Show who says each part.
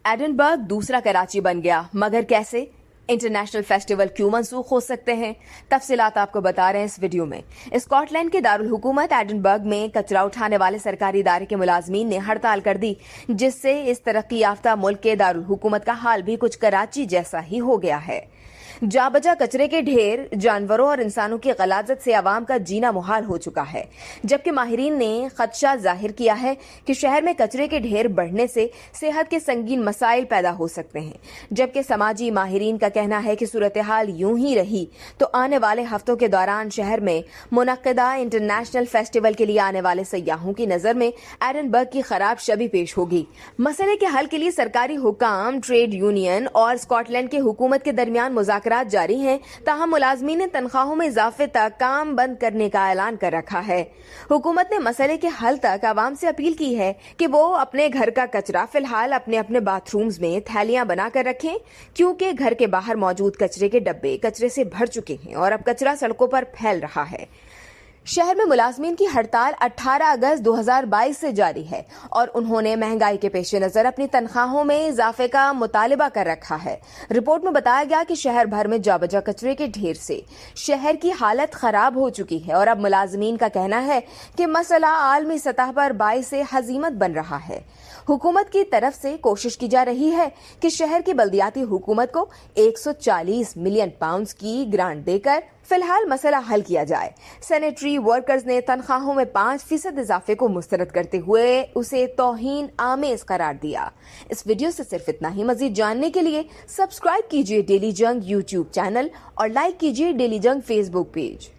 Speaker 1: Edinburgh दूसरा कराची बन गया, मगर कैसे? इंटरनेशनल फेस्टिवल क्यों मनसूख हो सकते हैं? तफसीलात आपको बता रहे हैं इस वीडियो में। स्कॉटलैंड के दारुल हुकूमत एडिनबर्ग में कचरा उठाने वाले सरकारी इदारे के मुलाजमीन ने हड़ताल कर दी, जिससे इस तरक्की याफ्ता मुल्क के दारुल हुकूमत का हाल भी कुछ कराची जैसा ही हो गया है। जा बजा कचरे के ढेर, जानवरों और इंसानों की गलाजत से आवाम का जीना मुहाल हो चुका है, जबकि माहिरीन ने खदशा जाहिर किया है कि शहर में कचरे के ढेर बढ़ने से सेहत के संगीन मसाइल पैदा हो सकते हैं। जबकि समाजी माहिरीन का कहना है कि सूरत हाल यूं ही रही तो आने वाले हफ्तों के दौरान शहर में मुनक्किदा इंटरनेशनल फेस्टिवल के लिए आने वाले सयाहों की नजर में एडिनबर्ग की खराब छवि पेश होगी। मसले के हल के लिए सरकारी हुकाम, ट्रेड यूनियन और स्कॉटलैंड की हुकूमत के दरमियान मुज़ाकरात जारी हैं, ताहम मुलाजमीन ने तनख्वाहों में इजाफे तक काम बंद करने का ऐलान कर रखा है। हुकूमत ने मसले के हल तक आवाम से अपील की है कि वो अपने घर का कचरा फिलहाल अपने अपने बाथरूम्स में थैलियां बना कर रखें, क्योंकि घर के बाहर मौजूद कचरे के डब्बे कचरे से भर चुके हैं और अब कचरा सड़कों पर फैल रहा है। शहर में मुलाजमीन की हड़ताल 18 अगस्त 2022 से जारी है और उन्होंने महंगाई के पेश नजर अपनी तनख्वाहों में इजाफे का मुतालिबा कर रखा है। रिपोर्ट में बताया गया कि शहर भर में जाबजा कचरे के ढेर से शहर की हालत खराब हो चुकी है और अब मुलाजमीन का कहना है कि मसला आलमी सतह पर बाइस हजीमत बन रहा है। हुकूमत की तरफ से कोशिश की जा रही है कि शहर की बल्दियाती हुकूमत को 140 मिलियन पाउंड की ग्रांट देकर फिलहाल मसला हल किया जाए। सैनिटरी वर्कर्स ने तनख्वाहों में 5% इजाफे को मुस्तरद करते हुए उसे तौहीन आमेज करार दिया। इस वीडियो से सिर्फ इतना ही। मजीद जानने के लिए सब्सक्राइब कीजिए डेली जंग यूट्यूब चैनल और लाइक कीजिए डेली जंग फेसबुक पेज।